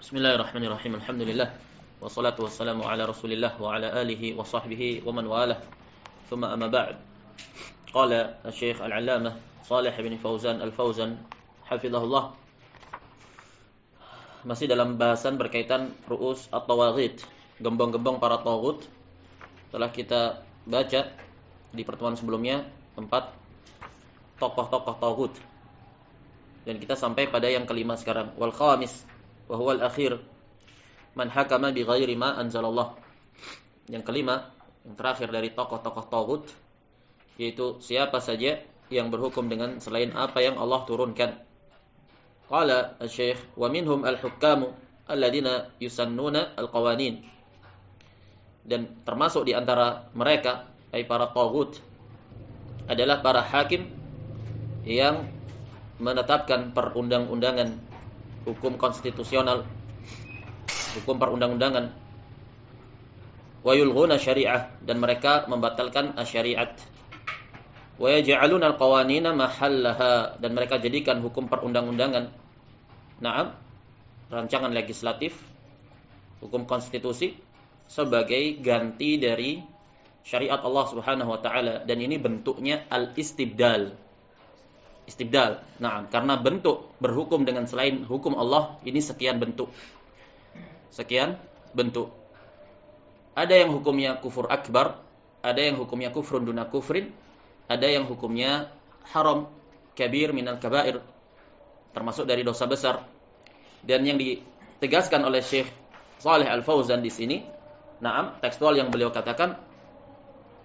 Bismillahirrahmanirrahim. Alhamdulillah. Wassalatu wassalamu ala Rasulillah wa ala alihi wa sahbihi wa man walah. Thumma amma ba'd. Qala Asy-Syaikh Al-'Allamah Shalih bin Fauzan Al-Fauzan hafizahullah. Masih dalam bahasan berkaitan ru'us at-tawaghit, gembong-gembong para taghut. Telah kita baca di pertemuan sebelumnya 4 tokoh-tokoh taghut. Dan kita sampai pada yang kelima sekarang, wal khamis wa huwa al-akhir man hakama bi ghairi ma anzalallah. Yang kelima, yang terakhir dari tokoh-tokoh taghut, yaitu siapa saja yang berhukum dengan selain apa yang Allah turunkan. Qala asy-syekh wa minhum al-hukkamu alladziina yusannuna al-qawanin. Dan termasuk di antara mereka, ai para taghut, adalah para hakim yang menetapkan perundang-undangan, hukum konstitusional, hukum perundang-undangan. Wa yulghuna syari'ah, dan mereka membatalkan syariat. Wa yaj'aluna al-qawanina mahallaha, dan mereka jadikan hukum perundang-undangan, rancangan legislatif, hukum konstitusi, sebagai ganti dari syariat Allah Subhanahu wa taala, dan ini bentuknya al-istibdal. Istibdal. Karena bentuk berhukum dengan selain hukum Allah ini sekian bentuk. Sekian bentuk. Ada yang hukumnya kufur akbar, ada yang hukumnya kufrun duna kufrin, ada yang hukumnya haram kabir minal kabair, termasuk dari dosa besar. Dan yang ditegaskan oleh Syekh Shalih Al-Fauzan di sini, tekstual yang beliau katakan,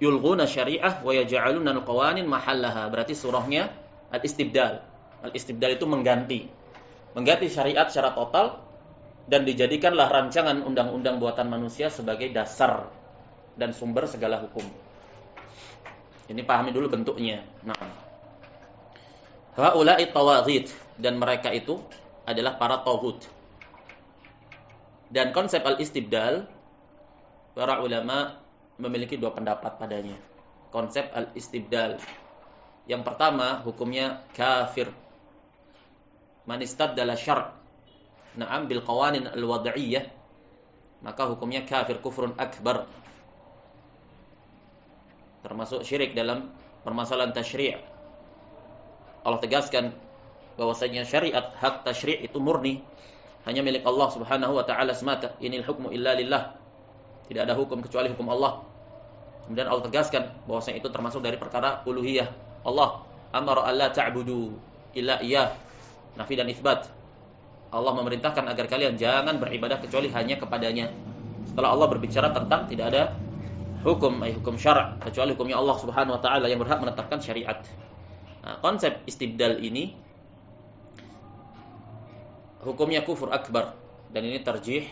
yulghuna syari'ah wa yaj'aluna al-qawanin mahallaha. Berarti surahnya al-istibdal. Al-istibdal itu mengganti syariat secara total, dan dijadikanlah rancangan undang-undang buatan manusia sebagai dasar dan sumber segala hukum. Ini pahami dulu bentuknya. Haula'i tawaghit, dan mereka itu adalah para taghut. Dan konsep al-istibdal, para ulama memiliki 2 pendapat padanya. Konsep al-istibdal, yang pertama hukumnya kafir. Man istaddala syar' bil qawanin al-wad'iyyah, maka hukumnya kafir, kufrun akbar. Termasuk syirik dalam permasalahan tasyri'. Allah tegaskan bahwasanya syariat, hak tasyri' itu murni, hanya milik Allah Subhanahu wa taala semata. Inil hukmu illa lillah. Tidak ada hukum kecuali hukum Allah. Kemudian Allah tegaskan bahwasanya itu termasuk dari perkara uluhiyah. Allah amara alla ta'budu illa iyyah. Nafi dan isbat. Allah memerintahkan agar kalian jangan beribadah kecuali hanya kepadanya. Setelah Allah berbicara tentang tidak ada hukum syara' kecuali hukumnya Allah Subhanahu wa taala yang berhak menetapkan syariat. Konsep istibdal ini hukumnya kufur akbar, dan ini tarjih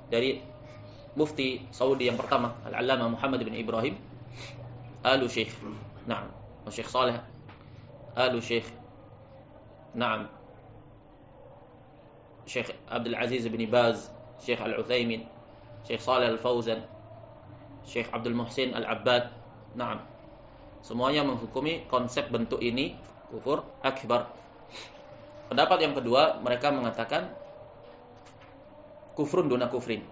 dari mufti Saudi yang pertama, Al-'Allamah Muhammad bin Ibrahim Al-Syekh. Syekh Saleh Al-Syekh. Syekh Abdul Aziz bin Baz, Syekh Al-Utsaimin, Syekh Shalih Al-Fauzan, Syekh Abdul Muhsin Al-Abbad. Semuanya menghukumi konsep bentuk ini kufur akbar. Pendapat yang kedua, mereka mengatakan kufrun duna kufrin.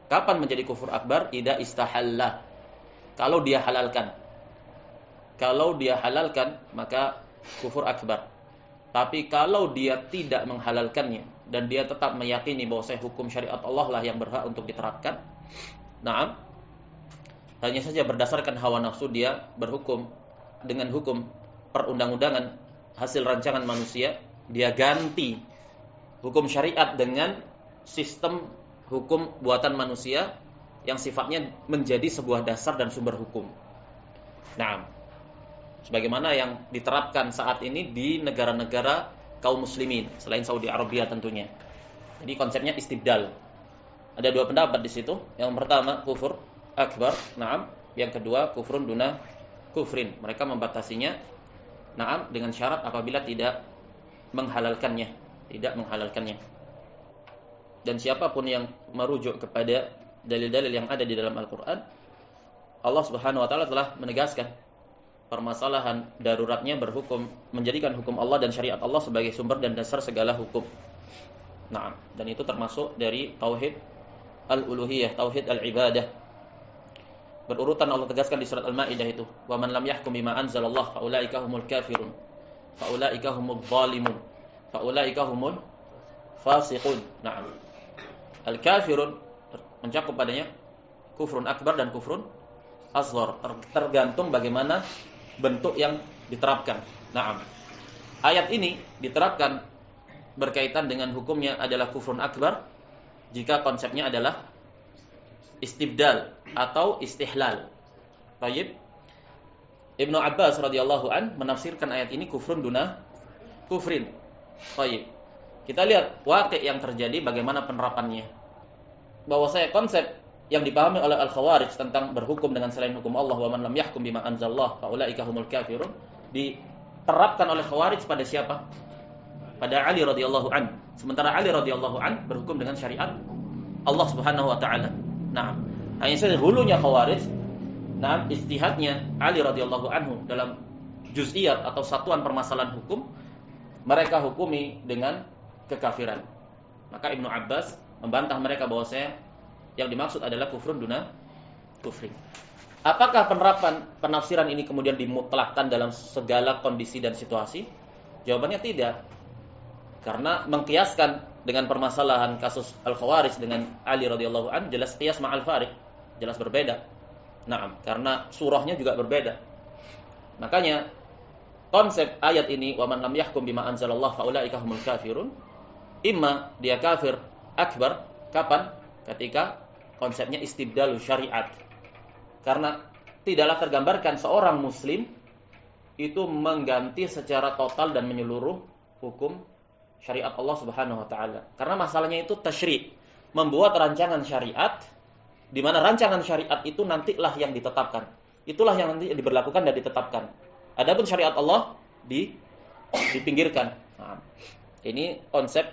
Kapan menjadi kufur akbar? Idza istahalla. Kalau dia halalkan. Kalau dia halalkan, maka kufur akbar. Tapi kalau dia tidak menghalalkannya, dan dia tetap meyakini bahwa hukum syariat Allah lah yang berhak untuk diterapkan, hanya saja berdasarkan hawa nafsu dia berhukum dengan hukum perundang-undangan hasil rancangan manusia, dia ganti hukum syariat dengan sistem hukum buatan manusia yang sifatnya menjadi sebuah dasar dan sumber hukum. Sebagaimana yang diterapkan saat ini di negara-negara kaum muslimin selain Saudi Arabia tentunya. Jadi konsepnya istibdal. Ada 2 pendapat di situ. Yang pertama kufur akbar, yang kedua kufrun duna kufrin. Mereka membatasinya dengan syarat apabila tidak menghalalkannya, Dan siapapun yang merujuk kepada dalil-dalil yang ada di dalam Al-Qur'an, Allah Subhanahu wa taala telah menegaskan permasalahan daruratnya berhukum, menjadikan hukum Allah dan syariat Allah sebagai sumber dan dasar segala hukum. Nah, dan itu termasuk dari tauhid al-uluhiyah, tauhid al-ibadah. Berurutan Allah tegaskan di surat Al-Maidah itu, "Wa man lam yahkum bima anzalallah fa ulaika humul kafirun, fa ulaika humudz zalimun, fa ulaika humul fasiqun." Nah, al-kafirun mencakup padanya kufrun akbar dan kufrun asghar, tergantung bagaimana bentuk yang diterapkan. Nah, ayat ini diterapkan berkaitan dengan hukumnya adalah kufrun akbar jika konsepnya adalah istibdal atau istihlal. Baik. Ibnu Abbas radhiyallahu an menafsirkan ayat ini kufrun duna kufrin. Baik. Kita lihat waqi' yang terjadi bagaimana penerapannya. Bahwasanya konsep yang dipahami oleh al-Khawarij tentang berhukum dengan selain hukum Allah, wa man lam yahkum bima anzalallah fa ulaika humul kafirun, diterapkan oleh Khawarij pada siapa? Pada Ali radhiyallahu an. Sementara Ali radhiyallahu an berhukum dengan syariat Allah Subhanahu wa taala. Nah, hanya saja hulunya Khawarij, nah ijtihadnya Ali radhiyallahu anhu dalam juz'iyat atau satuan permasalahan hukum, mereka hukumi dengan kekafiran. Maka Ibnu Abbas membantah mereka bahwasanya yang dimaksud adalah kufrun duna kufrin. Apakah penerapan penafsiran ini kemudian dimutlakkan dalam segala kondisi dan situasi? Jawabannya tidak. Karena mengkiaskan dengan permasalahan kasus Al-Khawarij dengan Ali radhiyallahu an jelas qiyas ma'al fariq, jelas berbeda. Naam, karena surahnya juga berbeda. Makanya konsep ayat ini wa man lam yahkum bima anzalallah fa ulaika humul kafirun, imma dia kafir akbar, kapan? Ketika konsepnya istibdalu syariat. Karena tidaklah tergambarkan seorang muslim itu mengganti secara total dan menyeluruh hukum syariat Allah Subhanahu wa taala. Karena masalahnya itu tasyri', membuat rancangan syariat di mana rancangan syariat itu nantilah yang ditetapkan. Itulah yang nanti diberlakukan dan ditetapkan. Adapun syariat Allah dipinggirkan. Nah, ini konsep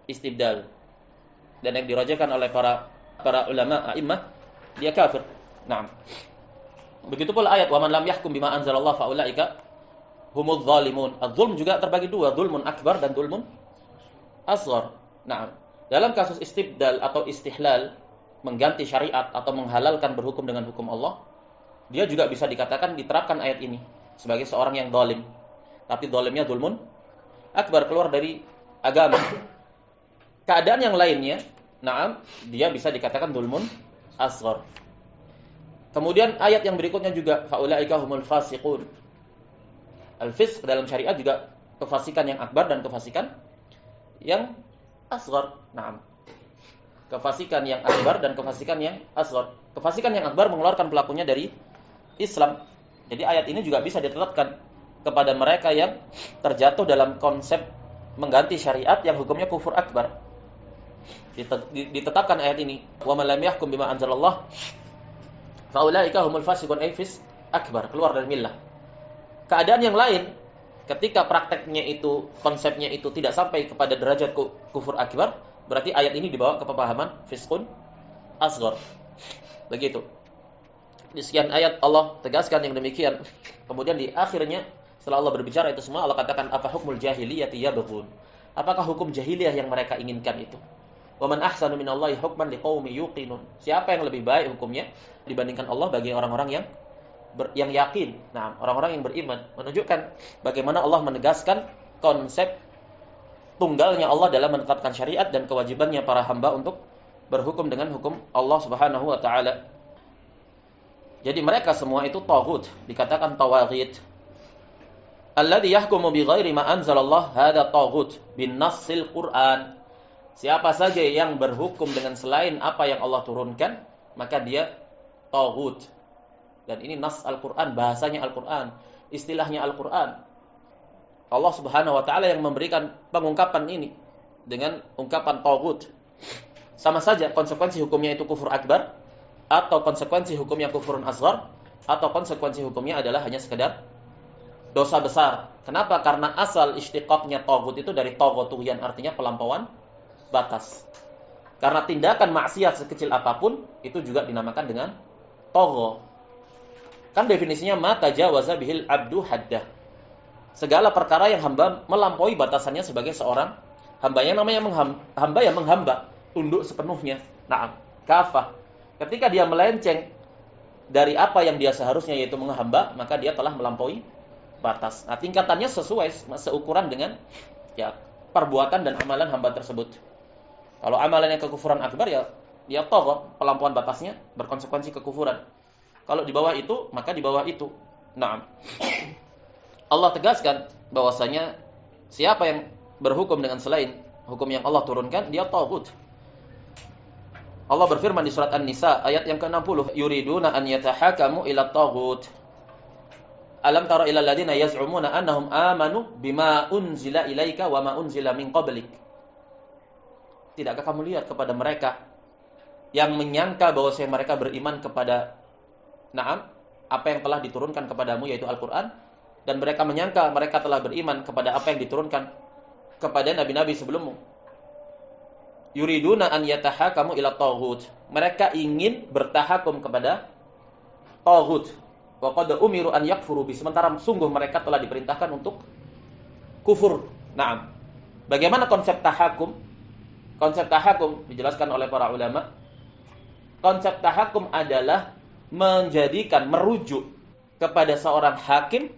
istibdal. Dan yang dirajakan oleh para ulama a'immah, dia kafir. Nah, begitu pula ayat wa man lam yahkum bima anzalallah fa ulaika humudz zalimun. Az-zulm juga terbagi dua, zulmun akbar dan zulmun asghar. Nah, dalam kasus istibdal atau istihlal, mengganti syariat atau menghalalkan berhukum dengan hukum Allah, dia juga bisa dikatakan diterapkan ayat ini sebagai seorang yang zalim. Tapi zalimnya zulmun akbar, keluar dari agama. Keadaan yang lainnya, na'am, dia bisa dikatakan zulmun asghar. Kemudian ayat yang berikutnya juga faulaika humul fasiqun. Al-fisq dalam syariat juga kefasikan yang akbar dan kefasikan yang asghar. Na'am. Kefasikan yang akbar dan kefasikan yang asghar. Kefasikan yang akbar mengeluarkan pelakunya dari Islam. Jadi ayat ini juga bisa ditetapkan kepada mereka yang terjatuh dalam konsep mengganti syariat yang hukumnya kufur akbar. Ditetapkan ayat ini, wa man lam yahkum bima anzalallah fa ulaika humul fasiqun, ay fisq akbar, keluar dari millah. Keadaan yang lain, ketika prakteknya itu, konsepnya itu tidak sampai kepada derajat kufur akbar, berarti ayat ini dibawa ke pemahaman fisqun asghar. Begitu. Di sekian ayat Allah tegaskan yang demikian. Kemudian di akhirnya setelah Allah berbicara itu semua, Allah katakan apa hukmul jahiliyati yabghun. Apakah hukum jahiliyah yang mereka inginkan itu? Wa man ahsanu minallahi hukman liqaumin yuqinun. Siapa yang lebih baik hukumnya dibandingkan Allah bagi orang-orang yang yakin. Nah, orang-orang yang beriman, menunjukkan bagaimana Allah menegaskan konsep tunggalnya Allah dalam menetapkan syariat dan kewajibannya para hamba untuk berhukum dengan hukum Allah Subhanahu wa taala. Jadi mereka semua itu taghut, dikatakan tawaghit. Alladzi yahkumu bighairi ma anzalallah hada taghut bin nassil Qur'an. Siapa saja yang berhukum dengan selain apa yang Allah turunkan, maka dia taghut. Dan ini nas Al-Qur'an, bahasanya Al-Qur'an, istilahnya Al-Qur'an. Allah Subhanahu wa taala yang memberikan pengungkapan ini dengan ungkapan taghut. Sama saja konsekuensi hukumnya itu kufur akbar, atau konsekuensi hukumnya kufurun asghar, atau konsekuensi hukumnya adalah hanya sekedar dosa besar. Kenapa? Karena asal istiqaqnya taghut itu dari taghutuyan, artinya pelampauan batas. Karena tindakan maksiat sekecil apapun itu juga dinamakan dengan tagha. Kan definisinya ma tajawaza bihil abdu haddah. Segala perkara yang hamba melampaui batasannya sebagai seorang Hambanya namanya hamba ya menghamba, tunduk sepenuhnya. Na'am, kafah. Ketika dia melenceng dari apa yang dia seharusnya yaitu menghamba, maka dia telah melampaui batas. Nah, tingkatannya sesuai seukuran dengan ya perbuatan dan amalan hamba tersebut. Kalau amalannya kekufuran akbar ya dia tagha, pelampauan batasnya berkonsekuensi kekufuran. Kalau di bawah itu, maka di bawah itu. Naam. Allah tegaskan bahwasanya siapa yang berhukum dengan selain hukum yang Allah turunkan, dia taghut. Allah berfirman di surat An-Nisa ayat yang ke-60, yuriduna an yatahakamu ila taghut. Alam tara ilal ladina yaz'umuna annahum amanu bima unzila ilaika wa ma unzila min qablik. Tidakkah kamu lihat kepada mereka yang menyangka bahwa mereka beriman kepada apa yang telah diturunkan kepadamu yaitu Al-Qur'an, dan mereka menyangka mereka telah beriman kepada apa yang diturunkan kepada nabi-nabi sebelummu. Yuriduna an yatahakamu ila taghut. Mereka ingin bertahakum kepada taghut. Wa qad umiru an yakfuru bi, sementara sungguh mereka telah diperintahkan untuk kufur. Naam. Bagaimana konsep tahakum? Konsep tahakum dijelaskan oleh para ulama. Konsep tahakum adalah menjadikan, merujuk kepada seorang hakim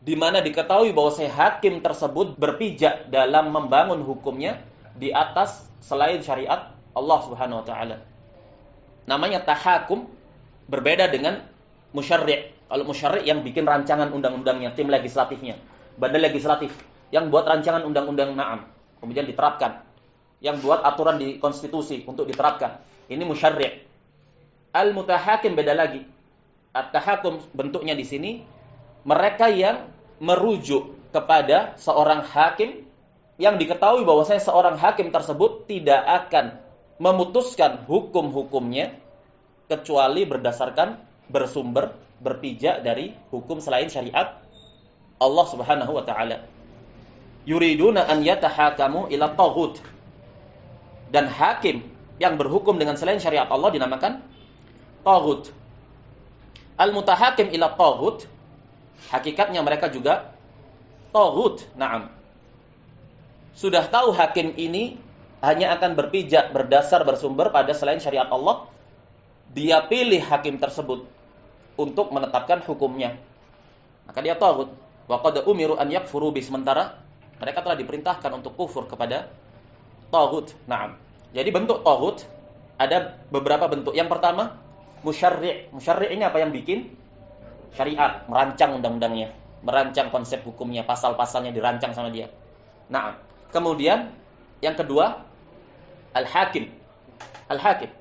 di mana diketahui bahwa hakim tersebut berpijak dalam membangun hukumnya di atas selain syariat Allah Subhanahu wa taala. Namanya tahakum, berbeda dengan musyarri'. Kalau musyarri' yang bikin rancangan undang-undangnya, tim legislatifnya, badan legislatif yang buat rancangan undang-undang kemudian diterapkan, yang buat aturan di konstitusi untuk diterapkan. Ini musyarri'. Al-mutahakim beda lagi. At-tahakum bentuknya di sini mereka yang merujuk kepada seorang hakim yang diketahui bahwasanya seorang hakim tersebut tidak akan memutuskan hukum-hukumnya kecuali berdasarkan bersumber, berpijak dari hukum selain syariat Allah Subhanahu wa taala. Yuriduna an yatahakamu ila taghut. Dan hakim yang berhukum dengan selain syariat Allah dinamakan taghut. Al-mutahakim ila taghut, hakikatnya mereka juga taghut. Naam. Sudah tahu hakim ini hanya akan berpijak berdasar bersumber pada selain syariat Allah, dia pilih hakim tersebut untuk menetapkan hukumnya, maka dia taghut. Wa qad umiru an yakfuru bi, sementara mereka telah diperintahkan untuk kufur kepada taghut. Naam. Jadi bentuk taghut ada beberapa bentuk. Yang pertama, musyarri'. Musyarri' ini apa? Yang bikin syariat, merancang undang-undangnya, merancang konsep hukumnya, pasal-pasalnya dirancang sama dia. Nah, kemudian yang kedua, al-hakim. Al-hakim.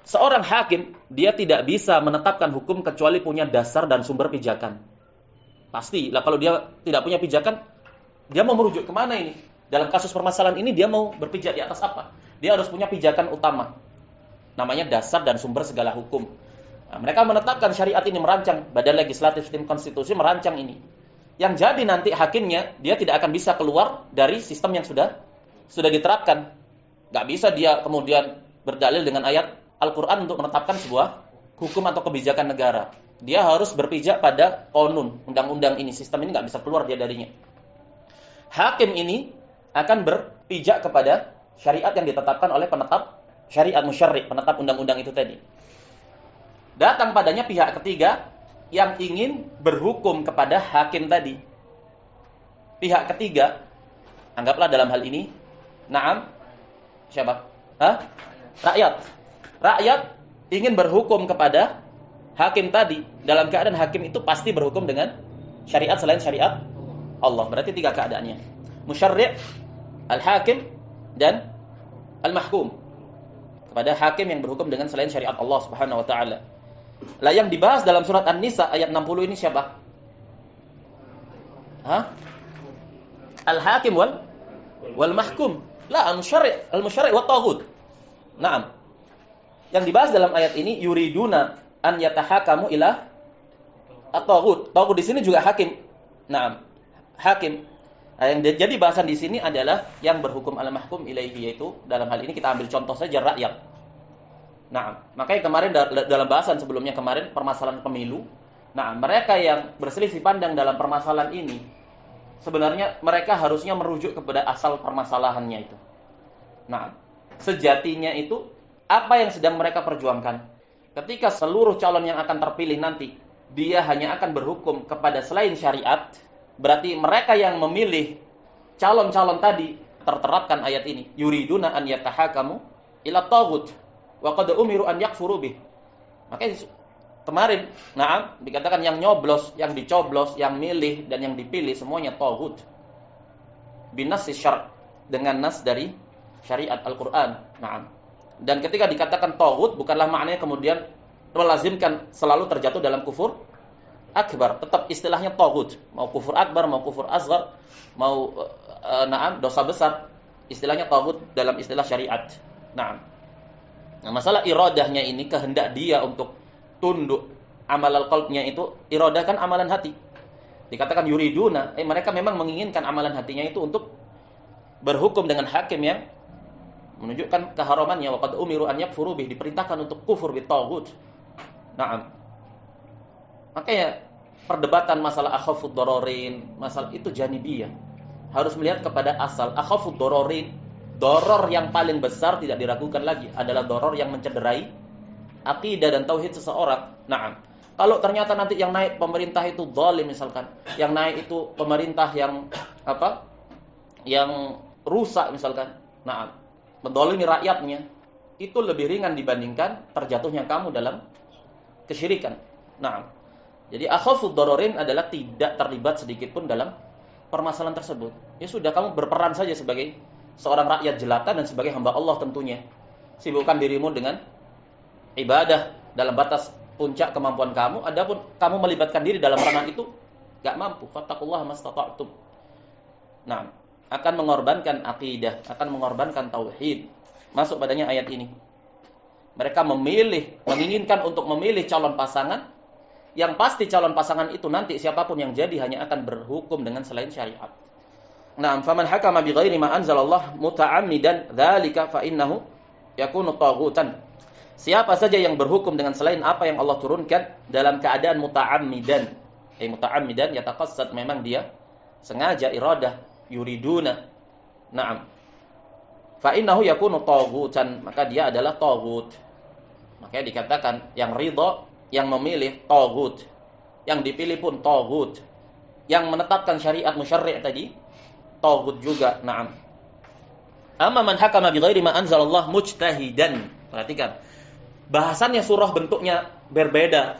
Seorang hakim, dia tidak bisa menetapkan hukum kecuali punya dasar dan sumber pijakan. Pasti lah, kalau dia tidak punya pijakan, dia mau merujuk kemana ini? Dalam kasus permasalahan ini dia mau berpijak di atas apa? Dia harus punya pijakan utama. Namanya dasar dan sumber segala hukum. Nah, mereka menetapkan syariat ini, merancang, badan legislatif, tim konstitusi merancang ini. Yang jadi nanti hakimnya, dia tidak akan bisa keluar dari sistem yang sudah diterapkan. Gak bisa dia kemudian berdalil dengan ayat Al-Quran untuk menetapkan sebuah hukum atau kebijakan negara. Dia harus berpijak pada qanun, undang-undang ini, sistem ini gak bisa keluar dia darinya. Hakim ini akan berpijak kepada syariat yang ditetapkan oleh penetap syariat, musyarri', penetap undang-undang itu tadi. Datang padanya pihak ketiga yang ingin berhukum kepada hakim tadi. Pihak ketiga, anggaplah dalam hal ini, siapa? Rakyat. Rakyat ingin berhukum kepada hakim tadi. Dalam keadaan hakim itu pasti berhukum dengan syariat selain syariat Allah. Berarti tiga keadaannya. Musyarri', al-hakim, dan al-mahkum. Kepada hakim yang berhukum dengan selain syariat Allah Subhanahu wa taala. Lah yang dibahas dalam surat An-Nisa ayat 60 ini siapa? Al-hakim wal mahkum. La al-musyarri' wa taghut. Naam. Yang dibahas dalam ayat ini yuriduna an yatahakamu ila at-taghut. Taghut di sini juga hakim. Naam. Hakim. Nah, yang jadi bahasan di sini adalah yang berhukum al-mahkum ilaihi, yaitu dalam hal ini kita ambil contoh saja rakyat. Nah, makanya kemarin dalam bahasan sebelumnya kemarin permasalahan pemilu. Nah, mereka yang berselisih pandang dalam permasalahan ini sebenarnya mereka harusnya merujuk kepada asal permasalahannya itu. Nah, sejatinya itu apa yang sedang mereka perjuangkan? Ketika seluruh calon yang akan terpilih nanti dia hanya akan berhukum kepada selain syariat, berarti mereka yang memilih calon-calon tadi terterapkan ayat ini. Yuriduna an yatahakamu ila taghut wa qad umiru an yakfuru bih. Makanya kemarin, dikatakan yang nyoblos, yang dicoblos, yang milih dan yang dipilih semuanya taghut. Binas syar' dengan nas dari syariat Al-Qur'an. Dan ketika dikatakan taghut bukanlah maknanya kemudian melazimkan selalu terjatuh dalam kufur akbar, tetap istilahnya taghut, mau kufur akbar, mau kufur asghar, mau dosa besar, istilahnya taghut dalam istilah syariat. Nah, masalah iradahnya ini, kehendak dia untuk tunduk, amal qalbnya itu, iradah kan amalan hati. Dikatakan yuriduna, mereka memang menginginkan amalan hatinya itu untuk berhukum dengan hakim yang menunjukkan keharamannya. Wa qad umiru an yakfuru bih, diperintahkan untuk kufur bi taghut. Makanya perdebatan masalah akhafud dararin, masalah itu janibiyah. Harus melihat kepada asal. Akhafud dararin, doror yang paling besar tidak diragukan lagi adalah doror yang mencederai akidah dan tauhid seseorang. Kalau ternyata nanti yang naik pemerintah itu zalim misalkan, yang naik itu pemerintah yang yang rusak misalkan, mendolimi rakyatnya, itu lebih ringan dibandingkan terjatuhnya kamu dalam kesyirikan. Jadi akhafud dararin adalah tidak terlibat sedikit pun dalam permasalahan tersebut. Ya sudah, kamu berperan saja sebagai seorang rakyat jelata dan sebagai hamba Allah tentunya. Sibukkan dirimu dengan ibadah dalam batas puncak kemampuan kamu. Adapun kamu melibatkan diri dalam ranah itu enggak mampu, fattaqullaha mastata'tum. Akan mengorbankan akidah, akan mengorbankan tauhid. Masuk padanya ayat ini. Mereka menginginkan untuk memilih calon pasangan, yang pasti calon pasangan itu nanti siapapun yang jadi hanya akan berhukum dengan selain syariat. Faman hakama bighairi ma anzalallah muta'ammidan dzalika fa innahu yakunu taghutan. Siapa saja yang berhukum dengan selain apa yang Allah turunkan dalam keadaan muta'ammidan. Muta'ammidan yataqassad, memang dia sengaja, iradah, yuriduna. Fa innahu yakunu taghutan, maka dia adalah taghut. Makanya dikatakan yang ridha, yang memilih taghut, yang dipilih pun taghut, yang menetapkan syariat musyarri' tadi taghut juga. Amma man hakama bighairi ma anzalallah mujtahidan. Perhatikan, bahasannya surah bentuknya berbeda.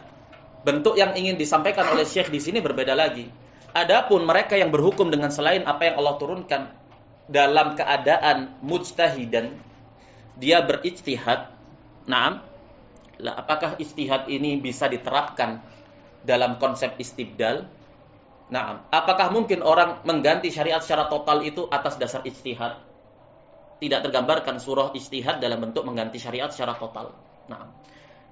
Bentuk yang ingin disampaikan oleh Syekh di sini berbeda lagi. Adapun mereka yang berhukum dengan selain apa yang Allah turunkan dalam keadaan mujtahidan, dia berijtihad. Apakah ijtihad ini bisa diterapkan dalam konsep istibdal? Apakah mungkin orang mengganti syariat secara total itu atas dasar ijtihad? Tidak tergambarkan surah ijtihad dalam bentuk mengganti syariat secara total.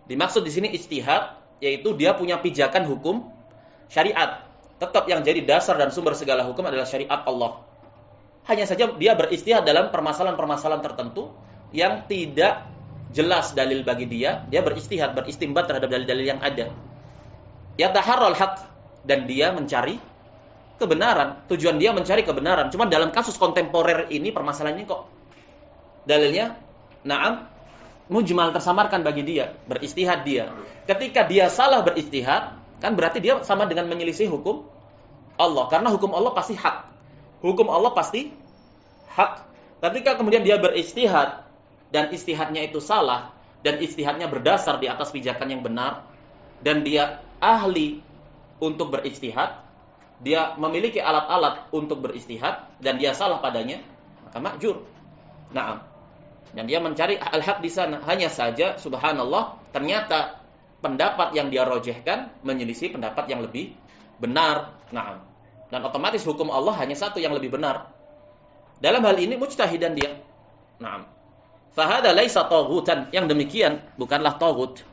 Dimaksud di sini ijtihad yaitu dia punya pijakan hukum syariat. Tetap yang jadi dasar dan sumber segala hukum adalah syariat Allah. Hanya saja dia berijtihad dalam permasalahan-permasalahan tertentu yang tidak jelas dalil bagi dia berijtihad, beristimbat terhadap dalil-dalil yang ada. Yataharral haq, dan dia mencari kebenaran. Tujuan dia mencari kebenaran. Cuma dalam kasus kontemporer ini, permasalahan ini kok dalilnya mujmal, tersamarkan bagi dia, berijtihad dia. Ketika dia salah berijtihad, kan berarti dia sama dengan menyelisih hukum Allah. Karena hukum Allah pasti hak. Hukum Allah pasti hak. Ketika kemudian dia berijtihad dan ijtihadnya itu salah, dan ijtihadnya berdasar di atas pijakan yang benar, dan dia ahli untuk berijtihad, dia memiliki alat-alat untuk berijtihad, dan dia salah padanya, maka ma'jur. Dan dia mencari al-haq di sana. Hanya saja, subhanallah, ternyata pendapat yang dia rojehkan menyelisih pendapat yang lebih benar. Dan otomatis hukum Allah hanya satu yang lebih benar. Dalam hal ini mujtahidan dia. Fahada laisa taghutan, yang demikian bukanlah taghut.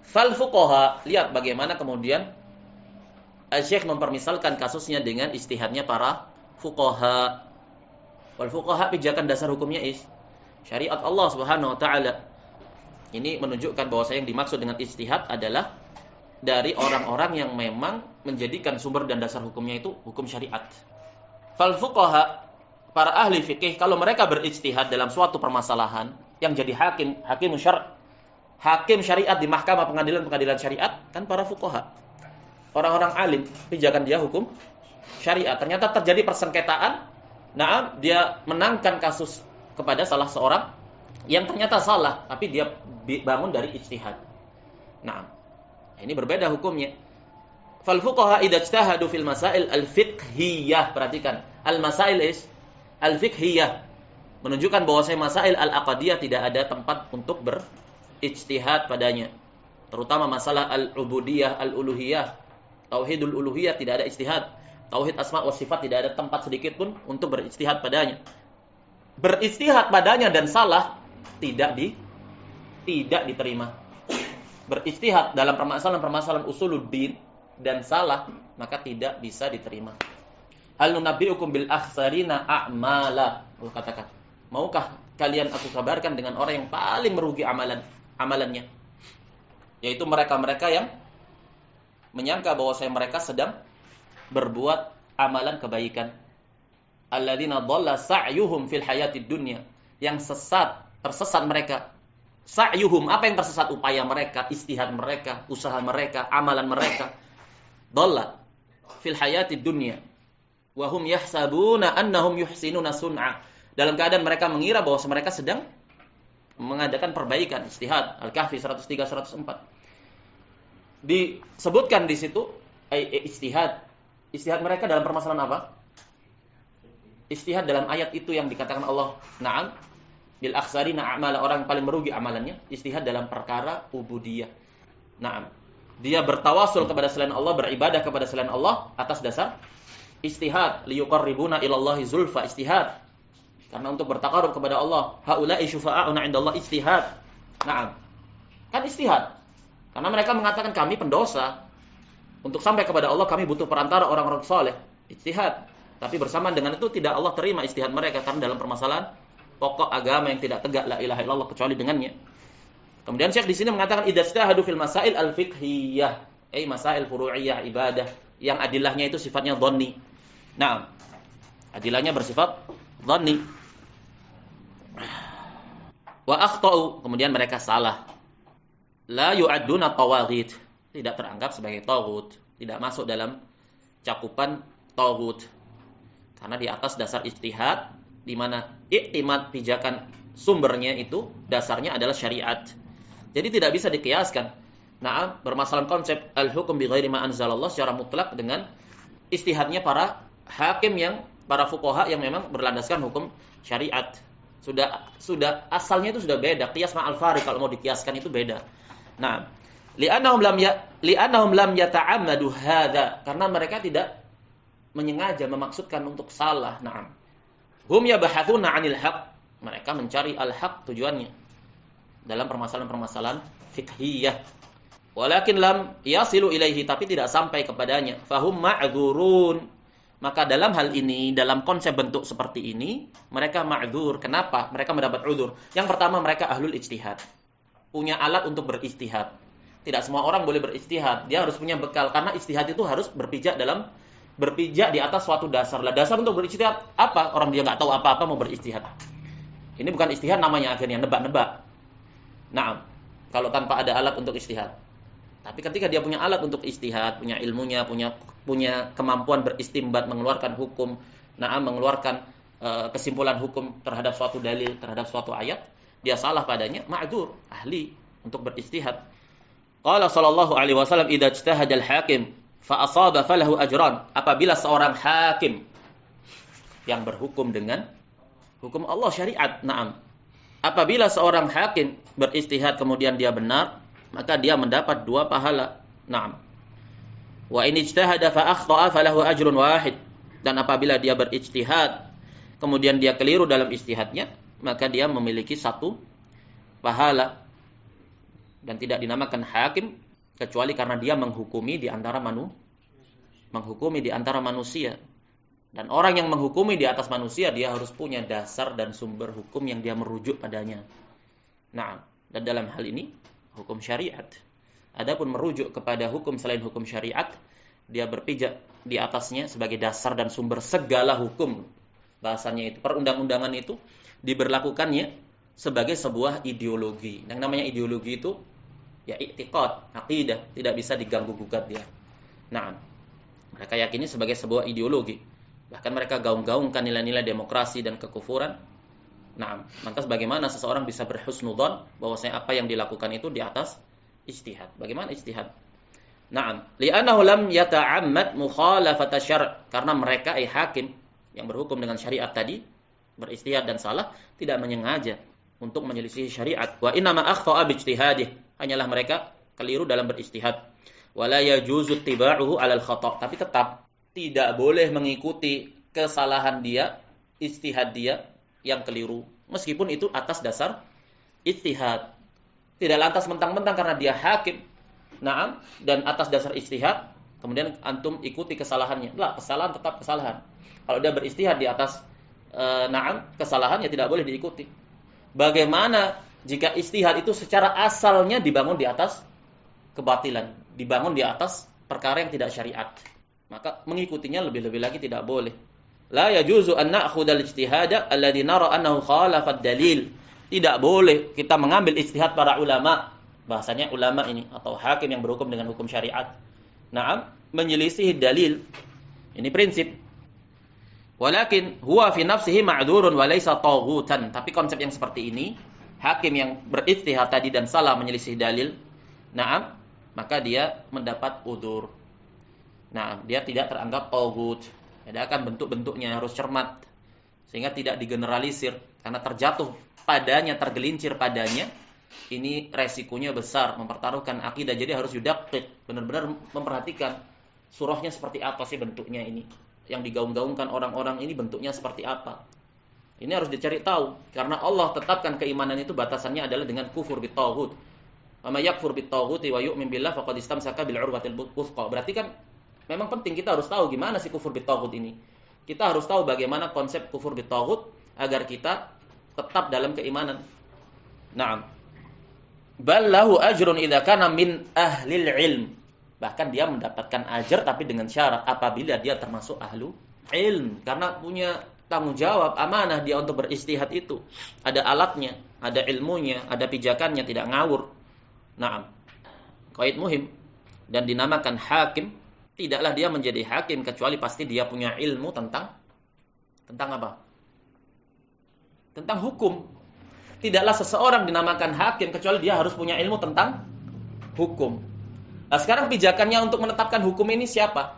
Fal fuqaha, lihat bagaimana kemudian Syekh mempermisalkan kasusnya dengan ijtihadnya para fuqaha. Wal fuqaha, pijakan dasar hukumnya syariat Allah Subhanahu wa taala. Ini menunjukkan bahwa yang dimaksud dengan ijtihad adalah dari orang-orang yang memang menjadikan sumber dan dasar hukumnya itu hukum syariat. Fal fuqaha, para ahli fikih kalau mereka berijtihad dalam suatu permasalahan yang jadi hakim syariat di mahkamah pengadilan syariat kan para fuqaha. Orang-orang alim, pijakan dia hukum syariat. Ternyata terjadi persengketaan, nah dia menangkan kasus kepada salah seorang yang ternyata salah, tapi dia bangun dari ijtihad. Nah, ini berbeda hukumnya. Fal fuqaha idza ijtahadu fil masail al-fiqhiyah, perhatikan, al-masail al-fiqhiyah menunjukkan bahwa masail al-aqdiyah tidak ada tempat untuk berijtihad padanya. Terutama masalah al-ubudiyah, al-uluhiyah, tauhidul uluhiyah tidak ada ijtihad. Tauhid asma wa sifat tidak ada tempat sedikit pun untuk berijtihad padanya. Berijtihad padanya dan salah tidak diterima. Berijtihad dalam permasalahan usuluddin dan salah maka tidak bisa diterima. Hal nunabbiukum bil akhsarina a'mala. Allah katakan, maukah kalian aku kabarkan dengan orang yang paling merugi amalannya? Yaitu mereka-mereka yang menyangka bahwa mereka sedang berbuat amalan kebaikan. Alladzina dhalla sa'yuhum fil hayatid dunya, yang tersesat mereka. Sa'yuhum, apa yang tersesat? Upaya mereka, ijtihad mereka, usaha mereka, amalan mereka. Dhalla fil hayatid dunya wa hum yahsabuna annahum yuhsinuna sun'a. Dalam keadaan mereka mengira bahwa mereka sedang mengadakan perbaikan, ijtihad. Al-Kahfi 103 104. Disebutkan di situ ijtihad mereka dalam permasalahan apa? Ijtihad dalam ayat itu yang dikatakan Allah, na'am bil akhsarina a'mala, orang yang paling merugi amalannya, ijtihad dalam perkara ubudiyah. Na'am. Dia bertawasul kepada selain Allah, beribadah kepada selain Allah atas dasar ijtihad, liyuqarribuna ilallahi zulfa, ijtihad. Karena untuk bertaqarrub kepada Allah, haula'i syufa'auna 'indallah, ijtihad. Na'am. Kan ijtihad. Karena mereka mengatakan kami pendosa. Untuk sampai kepada Allah kami butuh perantara orang-orang saleh. Ijtihad. Tapi bersamaan dengan itu tidak Allah terima ijtihad mereka karena dalam permasalahan pokok agama yang tidak tegak la ilaha illallah kecuali dengannya. Kemudian Syekh di sini mengatakan idastahadu fil masail al-fiqhiyah, masail furu'iyah ibadah yang adilahnya itu sifatnya dhanni. Nah, adilahnya bersifat dhanni. Wa akhtau, kemudian mereka salah. La yu'adduna tawaghit, tidak teranggap sebagai taghut, tidak masuk dalam cakupan taghut. Karena di atas dasar ijtihad di mana i'timad pijakan sumbernya itu dasarnya adalah syariat. Jadi tidak bisa dikiaskan. Nah, bermasalahan konsep al-hukum bi ghairi ma anzalallah secara mutlak dengan ijtihadnya para hakim para fuqaha yang memang berlandaskan hukum syariat. Sudah asalnya itu sudah beda. Qiyas ma'al fariq kalau mau dikiaskan itu beda. Nah, li'annahum lam yata'ammadu hadza, karena mereka tidak menyengaja memaksudkan untuk salah. Naam. Hum yabahathuna 'anil haqq, mereka mencari al-haq tujuannya dalam permasalahan-permasalahan fiqhiyah. Walakin lam yasilu ilaihi, tapi tidak sampai kepadanya. Fahum ma'dzurun. Maka dalam hal ini, dalam konsep bentuk seperti ini, mereka ma'dzur. Kenapa? Mereka mendapat udzur. Yang pertama, mereka ahlul ijtihad. Punya alat untuk berijtihad. Tidak semua orang boleh berijtihad. Dia harus punya bekal karena ijtihad itu harus berpijak di atas suatu dasar. Lah dasar untuk berijtihad apa? Orang dia nggak tahu apa-apa mau berijtihad. Ini bukan ijtihad namanya, akhirnya nebak-nebak. Nah, kalau tanpa ada alat untuk ijtihad. Tapi ketika dia punya alat untuk ijtihad, punya ilmunya, punya kemampuan beristimbat, mengeluarkan hukum, mengeluarkan kesimpulan hukum terhadap suatu dalil, terhadap suatu ayat, dia salah padanya, ma'dzur, ahli untuk berijtihad. Qala sallallahu alaihi wasallam, idza ijtahada al-hakim fa asaba falahu ajran. Apabila seorang hakim yang berhukum dengan hukum Allah syariat, apabila seorang hakim berijtihad kemudian dia benar, maka dia mendapat 2 pahala. Wa in ijtahada fa akhta'a falahu ajrun wahid. Dan apabila dia berijtihad kemudian dia keliru dalam ijtihadnya, maka dia memiliki 1 pahala. Dan tidak dinamakan hakim kecuali karena dia menghukumi di antara manusia. Dan orang yang menghukumi di atas manusia, dia harus punya dasar dan sumber hukum yang dia merujuk padanya. Dan dalam hal ini hukum syariat. Adapun merujuk kepada hukum selain hukum syariat, dia berpijak di atasnya sebagai dasar dan sumber segala hukum Bahasanya itu perundang-undangan itu diberlakukannya sebagai sebuah ideologi. Yang namanya ideologi itu ya i'tiqad, aqidah, tidak bisa diganggu-gugat dia. Nah, mereka yakini sebagai sebuah ideologi. Bahkan mereka gaung-gaungkan nilai-nilai demokrasi dan kekufuran. Nah, lantas bagaimana seseorang bisa berhusnudzon bahwasanya apa yang dilakukan itu di atas ijtihad? Bagaimana ijtihad? Naam, li'annahu lam yata'ammad mukhalafata syar', karena mereka hakim yang berhukum dengan syariat tadi, berijtihad dan salah, tidak menyengaja untuk menyelisih syariat. Wa inna ma akhta'a bi ijtihadih, hanyalah mereka keliru dalam berijtihad. Wala yajuzu ittiba'uhu 'alal khata', tapi tetap tidak boleh mengikuti kesalahan dia, ijtihad dia yang keliru, meskipun itu atas dasar ijtihad. Tidak lantas mentang-mentang karena dia hakim, naam, dan atas dasar ijtihad, kemudian antum ikuti kesalahannya. Lah, kesalahan tetap kesalahan. Kalau dia berijtihad di atas naam, kesalahannya tidak boleh diikuti. Bagaimana jika ijtihad itu secara asalnya dibangun di atas kebatilan, dibangun di atas perkara yang tidak syariat? Maka mengikutinya lebih-lebih lagi tidak boleh. La yajuzu an na'khudal ijtihada alladhi nara annahu khalafa dalil. Tidak boleh kita mengambil ijtihad para ulama. Bahasanya ulama ini atau hakim yang berhukum dengan hukum syariat. Naam, menyelisih dalil. Ini prinsip. Walakin huwa fi nafsihi ma'dzurun wa laysa taghutan. Tapi konsep yang seperti ini, hakim yang berijtihad tadi dan salah menyelisih dalil, naam, maka dia mendapat udzur. Nah, dia tidak teranggap taghut. Ada akan bentuk-bentuknya harus cermat sehingga tidak digeneralisir, karena terjatuh padanya, tergelincir padanya, ini resikonya besar, mempertaruhkan akidah. Jadi harus yudaqqik, benar-benar memperhatikan surahnya seperti apa sih bentuknya ini, yang digaung-gaungkan orang-orang ini bentuknya seperti apa. Ini harus dicari tahu, karena Allah tetapkan keimanan itu batasannya adalah dengan kufur bitaghut. Wa may yakfur bitaghuti wa yu'min billah faqad istamsaka bil urwatil wuthqa. Berarti kan memang penting kita harus tahu gimana sih kufur bitaghut ini. Kita harus tahu bagaimana konsep kufur bitaghut agar kita tetap dalam keimanan. Naam. Bal lahu ajrun idza kana min ahlil ilm. Bahkan dia mendapatkan ajar tapi dengan syarat apabila dia termasuk ahlu ilm, karena punya tanggung jawab, amanah dia untuk berijtihad itu. Ada alatnya, ada ilmunya, ada pijakannya, tidak ngawur. Naam. Qaid muhim. Dan dinamakan hakim. Tidaklah dia menjadi hakim kecuali pasti dia punya ilmu tentang apa? Tentang hukum. Tidaklah seseorang dinamakan hakim kecuali dia harus punya ilmu tentang hukum. Nah, sekarang pijakannya untuk menetapkan hukum ini siapa?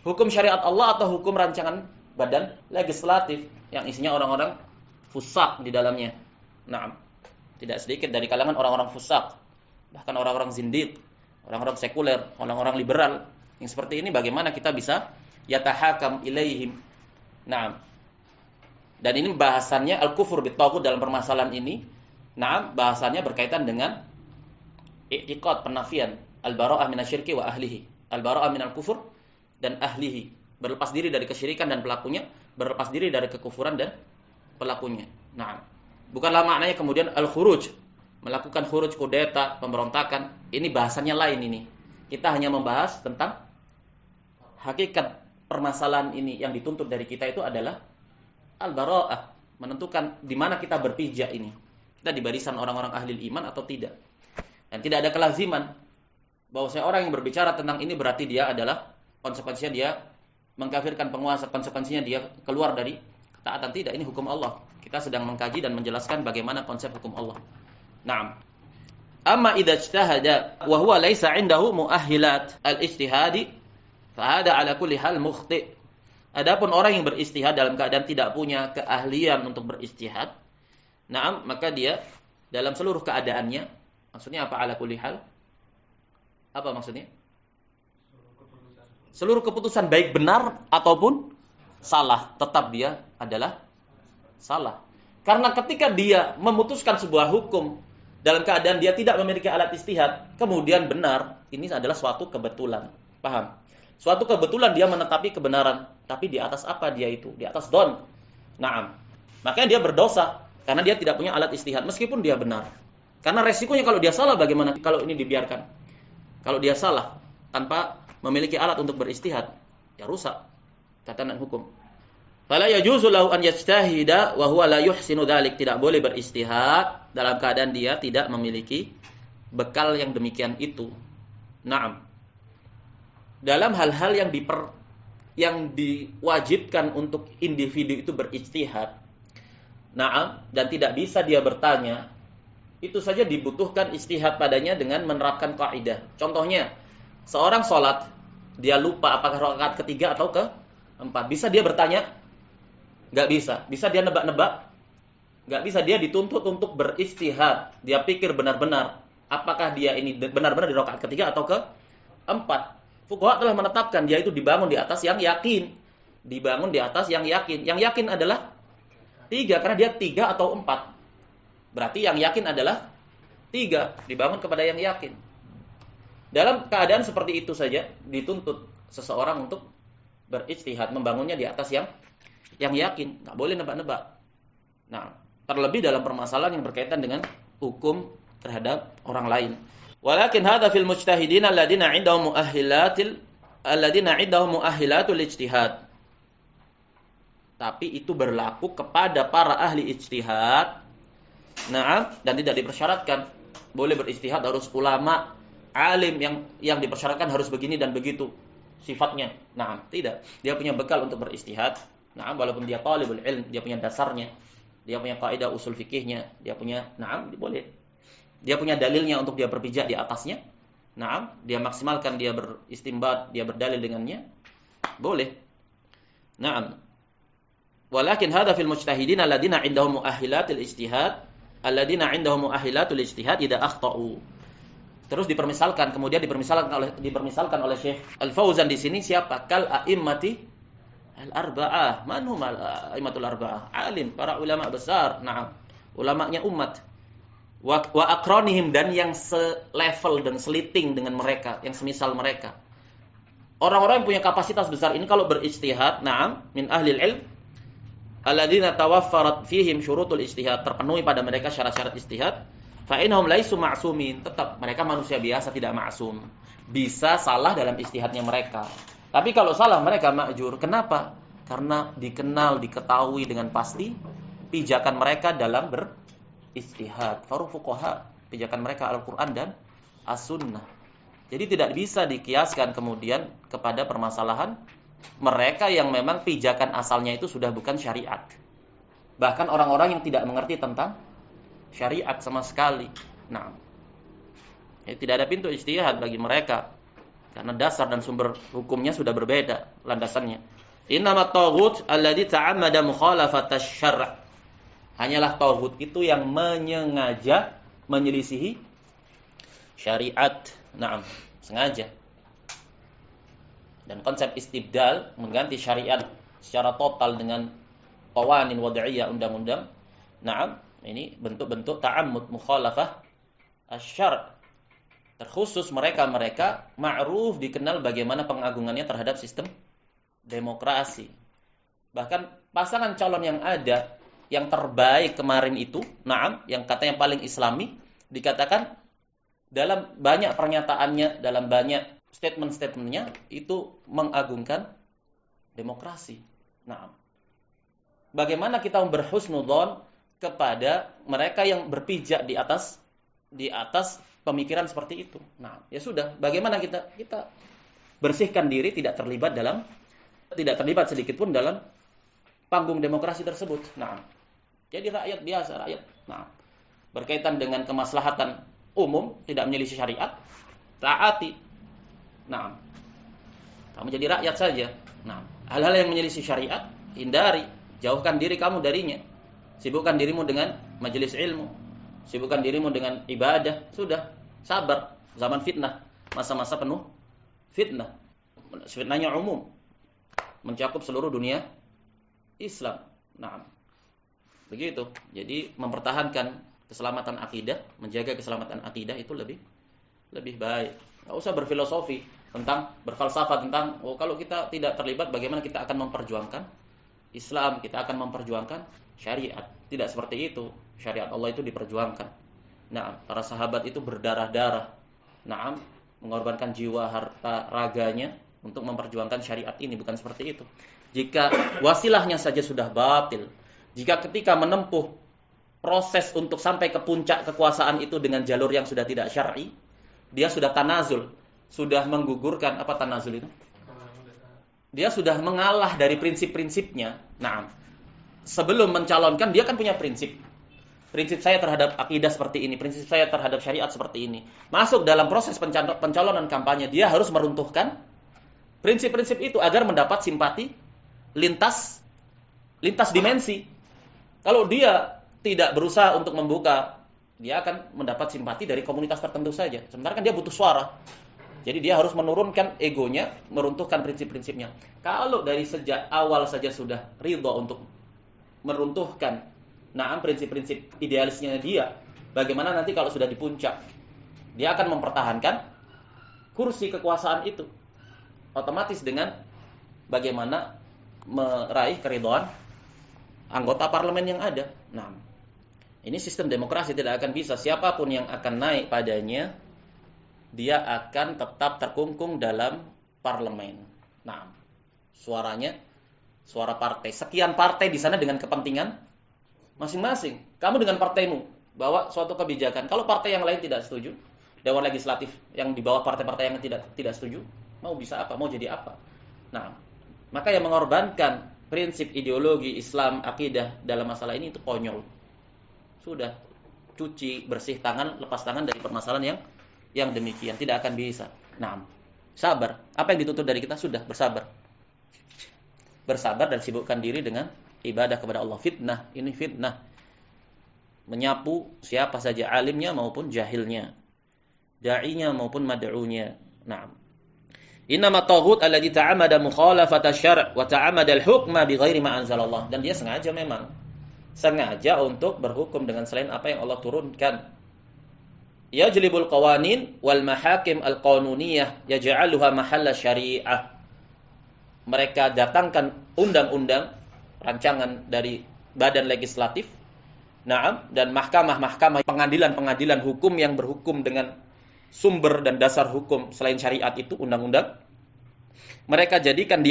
Hukum syariat Allah atau hukum rancangan badan legislatif yang isinya orang-orang fusak di dalamnya. Nah, tidak sedikit dari kalangan orang-orang fusak, bahkan orang-orang zindiq, orang-orang sekuler, orang-orang liberal. Yang seperti ini bagaimana kita bisa yatahakam ilaihim. Nah, dan ini bahasannya al-kufur bitaghut dalam permasalahan ini. Nah, bahasannya berkaitan dengan i'tiqad, penafian, al-bara'ah minasyirki wa ahlihi. Al-bara'ah minal kufur dan ahlihi. Berlepas diri dari kesyirikan dan pelakunya, berlepas diri dari kekufuran dan pelakunya. Nah, bukanlah maknanya kemudian al-khuruj, melakukan khuruj, kudeta, pemberontakan. Ini bahasannya lain ini. Kita hanya membahas tentang hakikat permasalahan ini. Yang dituntut dari kita itu adalah al-bara'ah, menentukan di mana kita berpijak ini. Kita di barisan orang-orang ahli iman atau tidak. Dan tidak ada kelaziman bahwa seorang yang berbicara tentang ini berarti dia adalah konsekuensinya dia mengkafirkan penguasa, konsekuensinya dia keluar dari ketaatan. Tidak, ini hukum Allah. Kita sedang mengkaji dan menjelaskan bagaimana konsep hukum Allah. Naam. Amma idza ijtahada wa huwa laysa 'indahu mu'ahhilat al-ijtihadi fa hada 'ala kulli hal mukhti'. Adapun orang yang berijtihad dalam keadaan tidak punya keahlian untuk berijtihad, naam, maka dia dalam seluruh keadaannya, maksudnya apa ala kulli hal? Apa maksudnya? Seluruh keputusan baik benar ataupun salah, tetap dia adalah salah. Karena ketika dia memutuskan sebuah hukum dalam keadaan dia tidak memiliki alat ijtihad, kemudian benar, ini adalah suatu kebetulan. Paham? Suatu kebetulan dia menetapi kebenaran, tapi di atas apa dia itu? Di atas don. Naam. Makanya dia berdosa karena dia tidak punya alat ijtihad meskipun dia benar. Karena resikonya kalau dia salah bagaimana kalau ini dibiarkan? Kalau dia salah tanpa memiliki alat untuk berijtihad, ya rusak tatanan hukum. Fala yajuzu lahu an yajtahida wa huwa la yuhsinu dzalik. Tidak boleh beristihad dalam keadaan dia tidak memiliki bekal yang demikian itu. Naam. Dalam hal-hal yang diwajibkan untuk individu itu berijtihad. Naam, dan tidak bisa dia bertanya, itu saja dibutuhkan istihad padanya dengan menerapkan kaidah. Contohnya, seorang sholat, dia lupa apakah rakaat ketiga atau keempat. Bisa dia bertanya? Nggak bisa. Bisa dia nebak-nebak? Nggak bisa. Dia dituntut untuk beristihad. Dia pikir benar-benar apakah dia ini benar-benar di rakaat ketiga atau keempat. Fuqaha telah menetapkan dia itu dibangun di atas yang yakin. Dibangun di atas yang yakin. Yang yakin adalah 3, karena dia 3 atau 4. Berarti yang yakin adalah 3. Dibangun kepada yang yakin. Dalam keadaan seperti itu saja dituntut seseorang untuk berijtihad, membangunnya di atas yang yakin, nggak boleh nebak-nebak. Nah, terlebih dalam permasalahan yang berkaitan dengan hukum terhadap orang lain. Walakin hadza fil mujtahidin alladziina 'indahum mu'ahhilatul ijtihad. Tapi itu berlaku kepada para ahli ijtihad. Nah, dan tidak dipersyaratkan boleh berijtihad harus ulama, alim yang dipersyaratkan harus begini dan begitu sifatnya. Nah, tidak. Dia punya bekal untuk berijtihad. Nah, walaupun dia talibul ilm, dia punya dasarnya, dia punya kaidah usul fikihnya, dia punya, boleh. Dia punya dalilnya untuk dia berpijak di atasnya. Nah, dia maksimalkan, dia beristimbat, dia berdalil dengannya, boleh. Nah, walakin hadza fil mujtahidin alladziina 'indahum mu'ahhilatul ijtihad, idza akhta'u. Terus kemudian dipermisalkan oleh Syekh Al-Fauzan di sini siapa? Kal a'immati al-arba'ah. Man hum al-a'immatul arba'ah? Alim, para ulama besar. Nah, ulamanya umat. Wa aqranihim, dan yang selevel dan seliting dengan mereka, yang semisal mereka. Orang-orang yang punya kapasitas besar ini kalau berijtihad, min ahlil ilm alladzina tawaffarat fihim syurutul ijtihad, terpenuhi pada mereka syarat-syarat ijtihad, fa innahum laisu ma'sumin, tetap mereka manusia biasa, tidak maksum. Bisa salah dalam ijtihadnya mereka. Tapi kalau salah mereka ma'jur. Kenapa? Karena diketahui dengan pasti pijakan mereka dalam berijtihad. Faru fuqaha, pijakan mereka Al-Qur'an dan As-Sunnah. Jadi tidak bisa dikiaskan kemudian kepada permasalahan mereka yang memang pijakan asalnya itu sudah bukan syariat. Bahkan orang-orang yang tidak mengerti tentang syariat sama sekali. Nah, tidak ada pintu ijtihad bagi mereka. Karena dasar dan sumber hukumnya sudah berbeda landasannya. Innamat taghut alladzi ta'ammada mukhalafat asy-syar'. Hanyalah taghut itu yang menyengaja menyelisihi syariat. Naam, sengaja. Dan konsep istibdal, mengganti syariat secara total dengan qawanin wad'iyah, undang-undang. Naam, ini bentuk-bentuk ta'ammud mukhalafah asy-syar'. Terkhusus mereka ma'ruf, dikenal bagaimana pengagungannya terhadap sistem demokrasi. Bahkan pasangan calon yang ada, yang terbaik kemarin itu, yang katanya paling islami, dikatakan dalam banyak pernyataannya, dalam banyak statement-statementnya, itu mengagungkan demokrasi. Bagaimana kita berhusnudzon kepada mereka yang berpijak di atas pemikiran seperti itu. Ya sudah, bagaimana kita bersihkan diri, tidak terlibat sedikit pun dalam panggung demokrasi tersebut. Jadi rakyat biasa, berkaitan dengan kemaslahatan umum, tidak menyelisih syariat, taati. Kamu jadi rakyat saja. Hal-hal yang menyelisih syariat, hindari, jauhkan diri kamu darinya. Sibukkan dirimu dengan majelis ilmu, sibukkan dirimu dengan ibadah. Sudah, sabar. Zaman fitnah, masa-masa penuh fitnah. Fitnahnya umum, mencakup seluruh dunia Islam. Begitu. Jadi mempertahankan keselamatan akidah, menjaga keselamatan akidah itu lebih baik. Enggak usah berfilosofi tentang, berfalsafah tentang, kalau kita tidak terlibat, bagaimana kita akan memperjuangkan Islam, kita akan memperjuangkan syariat. Tidak seperti itu. Syariat Allah itu diperjuangkan. Para sahabat itu berdarah-darah. Mengorbankan jiwa, harta, raganya untuk memperjuangkan syariat ini, bukan seperti itu. Jika wasilahnya saja sudah batil, jika ketika menempuh proses untuk sampai ke puncak kekuasaan itu dengan jalur yang sudah tidak syar'i, dia sudah tanazul, sudah menggugurkan apa tanazul itu? Dia sudah mengalah dari prinsip-prinsipnya. Nah, sebelum mencalonkan dia kan punya prinsip. Prinsip saya terhadap akidah seperti ini, prinsip saya terhadap syariat seperti ini. Masuk dalam proses pencalonan kampanye, dia harus meruntuhkan prinsip-prinsip itu agar mendapat simpati lintas dimensi. Kalau dia tidak berusaha untuk membuka, dia akan mendapat simpati dari komunitas tertentu saja. Sementara kan dia butuh suara. Jadi dia harus menurunkan egonya, meruntuhkan prinsip-prinsipnya. Kalau dari sejak awal saja sudah ridho untuk meruntuhkan prinsip-prinsip idealisnya dia, bagaimana nanti kalau sudah di puncak? Dia akan mempertahankan kursi kekuasaan itu. Otomatis dengan bagaimana meraih keridhaan anggota parlemen yang ada. Nah, ini sistem demokrasi, tidak akan bisa. Siapapun yang akan naik padanya, dia akan tetap terkungkung dalam parlemen. Nah, suaranya, suara partai. Sekian partai di sana dengan kepentingan masing-masing. Kamu dengan partaimu bawa suatu kebijakan. Kalau partai yang lain tidak setuju, dewan legislatif yang di bawah partai-partai yang tidak setuju, mau bisa apa? Mau jadi apa? Nah, maka yang mengorbankan prinsip ideologi Islam, akidah dalam masalah ini itu konyol. Sudah cuci bersih tangan, lepas tangan dari permasalahan yang demikian, tidak akan bisa. Nah, sabar. Apa yang dituntut dari kita? Sudah bersabar. Bersabar dan sibukkan diri dengan ibadah kepada Allah. Fitnah, ini fitnah. Menyapu siapa saja, alimnya maupun jahilnya, da'inya maupun mad'unya. Naam. Innama taghut alladhi ta'amada mukhalafata syar' wa ta'amada al-hukma bighairi ma anzalallah. Dan dia sengaja untuk berhukum dengan selain apa yang Allah turunkan. Yajlibul qawanin wal mahakim al-qanuniyah yaj'aluha mahalla syari'ah. Mereka datangkan undang-undang, rancangan dari badan legislatif, dan mahkamah-mahkamah, pengadilan-pengadilan hukum yang berhukum dengan sumber dan dasar hukum selain syariat itu undang-undang. Mereka jadikan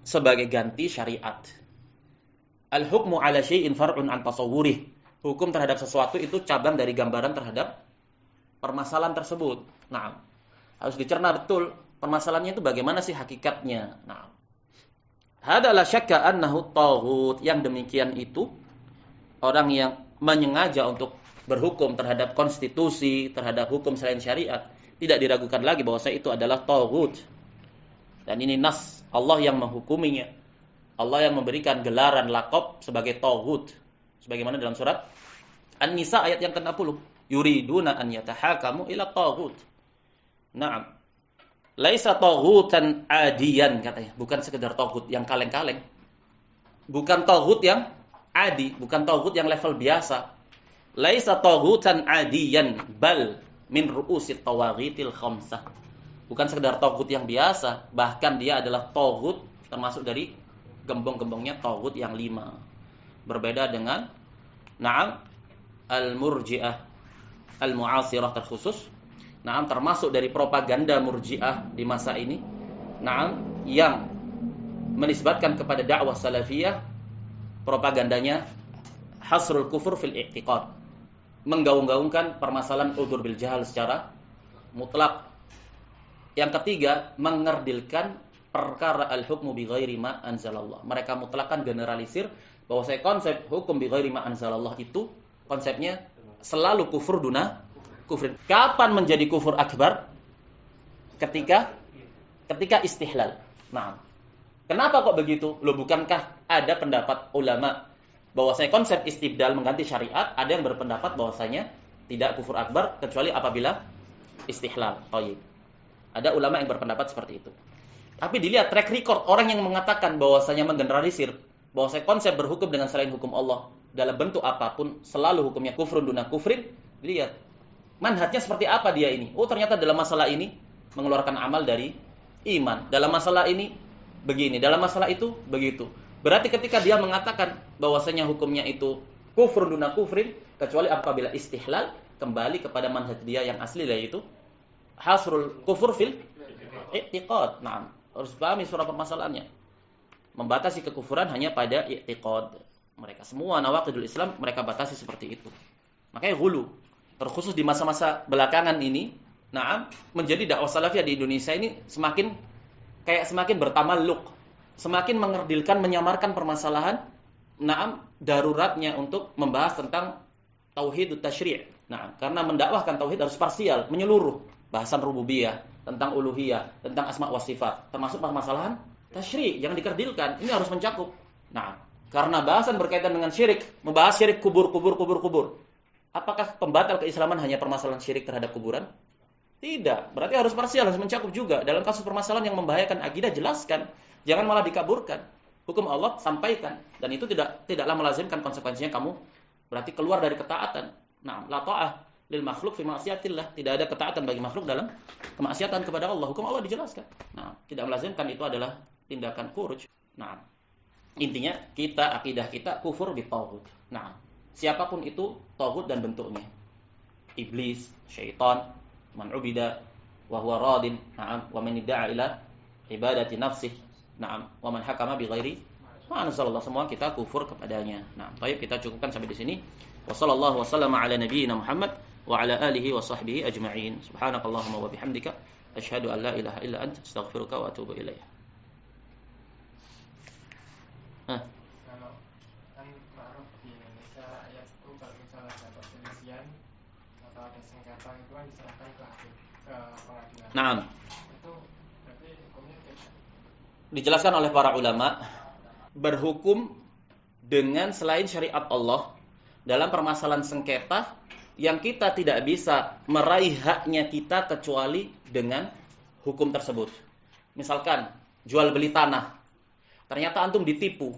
sebagai ganti syariat. Al-hukmu ala syai'in far'un an tasawwurih. Hukum terhadap sesuatu itu cabang dari gambaran terhadap permasalahan tersebut. Nah, harus dicerna betul permasalahannya itu bagaimana sih hakikatnya. Nah, hada la syakka annahu taghut. Yang demikian itu orang yang menyengaja untuk berhukum terhadap konstitusi, terhadap hukum selain syariat, tidak diragukan lagi bahwa itu adalah taghut. Dan ini nas Allah yang menghukuminya. Allah yang memberikan gelaran laqab sebagai taghut. Sebagaimana dalam surat An-Nisa ayat yang ke-60, yuriduna an yatahakamu ila taghut. Na'am. Laisa taghutan adiyan, katanya. Bukan sekedar taghut yang kaleng-kaleng. Bukan taghut yang adi, bukan taghut yang level biasa. Laisa taghutan adiyan, bal min ru'usit tawaghitil khamsah. Bukan sekedar taghut yang biasa, bahkan dia adalah taghut termasuk dari gembong-gembongnya taghut yang 5. Berbeda dengan al-murji'ah al-mu'asirah terkhusus. Termasuk dari propaganda murji'ah di masa ini. Yang menisbatkan kepada dakwah salafiyah, propagandanya hasrul kufur fil i'tiqad. Menggaung-gaungkan permasalahan udzur bil jahal secara mutlak. Yang ketiga, mengerdilkan perkara al-hukmu bi ghairi ma anzalallah. Mereka mutlakkan, generalisir bahwa konsep hukum bi ghairi ma anzalallah itu konsepnya selalu kufur duna kufrin. Kapan menjadi kufur akbar? Ketika istihlal. Nah, kenapa kok begitu? Loh, bukankah ada pendapat ulama bahwasanya konsep istibdal mengganti syariat, ada yang berpendapat bahwasanya tidak kufur akbar kecuali apabila istihlal. Thayyib. Ada ulama yang berpendapat seperti itu. Tapi dilihat track record orang yang mengatakan bahwasanya menggeneralisir bahwasanya konsep berhukum dengan selain hukum Allah dalam bentuk apapun selalu hukumnya kufrun duna kufrin. Lihat manhajnya seperti apa dia ini. Oh, ternyata dalam masalah ini mengeluarkan amal dari iman. Dalam masalah ini begini, dalam masalah itu begitu. Berarti ketika dia mengatakan bahwasanya hukumnya itu kufur duna kufrin kecuali apabila istihlal, kembali kepada manhaj dia yang asli, yaitu hasrul kufur fil i'tiqad. Nah, harus pahami surah permasalahannya. Membatasi kekufuran hanya pada i'tiqad. Mereka semua nawaqidul Islam mereka batasi seperti itu. Makanya ghulu, terkhusus di masa-masa belakangan ini, menjadi dakwah salafiyah di Indonesia ini semakin bertamalluk, semakin mengerdilkan, menyamarkan permasalahan, daruratnya untuk membahas tentang tauhid tasyri'. Karena mendakwahkan tauhid harus parsial, menyeluruh, bahasan rububiyah, tentang uluhiyah, tentang asma wa sifat, termasuk permasalahan tasyri' yang dikerdilkan, ini harus mencakup. Karena bahasan berkaitan dengan syirik, membahas syirik kubur. Apakah pembatal keislaman hanya permasalahan syirik terhadap kuburan? Tidak. Berarti harus parsial, harus mencakup juga. Dalam kasus permasalahan yang membahayakan akidah, jelaskan. Jangan malah dikaburkan. Hukum Allah sampaikan. Dan itu tidaklah melazimkan konsekuensinya kamu berarti keluar dari ketaatan. La ta'ah lil makhluk fi ma'siyatillah. Tidak ada ketaatan bagi makhluk dalam kemaksiatan kepada Allah. Hukum Allah dijelaskan. Tidak melazimkan itu adalah tindakan khuruj. Intinya akidah kita kufur bi tauhid. Siapapun itu tauhid dan bentuknya. Iblis, syaitan, man ubida wa huwa radin, wa man idda'a ila ibadati nafsih, wa man hakama bi ghairi ma anzalallah, semua kita kufur kepadanya. Baik, kita cukupkan sampai di sini. Wassallallahu wasallama ala nabiyyina Muhammad wa ala alihi wa sahbihi ajma'in. Subhanakallahumma wa bihamdika asyhadu an la ilaha illa anta astaghfiruka wa atubu ilaik. Kalau kan ma'ruf di Indonesia rakyat itu kalau misalnya ada perselisihan atau ada sengketa itu kan diserahkan ke pengadilan. Itu berarti hukumnya tidak. Dijelaskan oleh para ulama, berhukum dengan selain syariat Allah dalam permasalahan sengketa yang kita tidak bisa meraih haknya kita kecuali dengan hukum tersebut. Misalkan jual beli tanah, ternyata antum ditipu.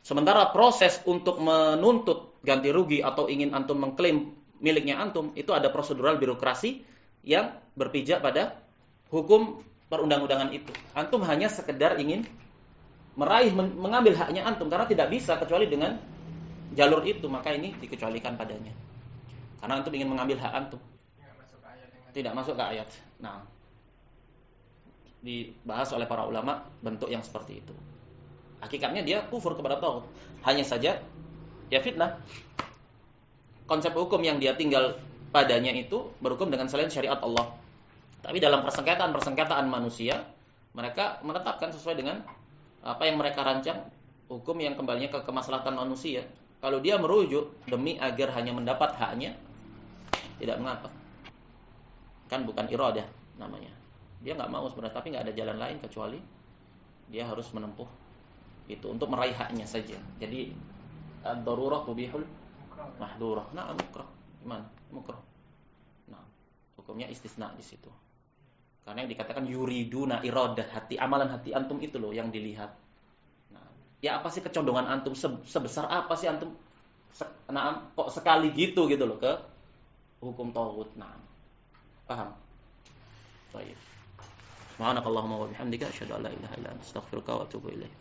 Sementara proses untuk menuntut ganti rugi atau ingin antum mengklaim miliknya antum, itu ada prosedural birokrasi yang berpijak pada hukum perundang-undangan itu. Antum hanya sekedar ingin mengambil haknya antum, karena tidak bisa kecuali dengan jalur itu, maka ini dikecualikan padanya. Karena antum ingin mengambil hak antum. Tidak masuk ke ayat. Dibahas oleh para ulama bentuk yang seperti itu. Hakikatnya dia kufur kepada tauhid. Hanya saja ya fitnah. Konsep hukum yang dia tinggal padanya itu berhukum dengan selain syariat Allah. Tapi dalam persengketaan manusia, mereka menetapkan sesuai dengan apa yang mereka rancang, hukum yang kembalinya ke kemaslahatan manusia. Kalau dia merujuk demi agar hanya mendapat haknya, tidak mengapa. Kan bukan iradah namanya. Dia nggak mau sebenarnya, tapi nggak ada jalan lain kecuali dia harus menempuh itu untuk meraih haknya saja. Jadi ad-darurah tubihul mahdurah. Mukrah. Gimana? Mukrah. Hukumnya istisna di situ. Karena yang dikatakan yuriduna iradah, amalan hati antum itu loh yang dilihat. Ya apa sih kecondongan antum, sebesar apa sih antum kok sekali gitu loh ke hukum tauhid. Paham? Baik. Subhanakallahumma wa bihamdika asyhadu an la ilaha illa anta astaghfiruka wa atubu ilaik.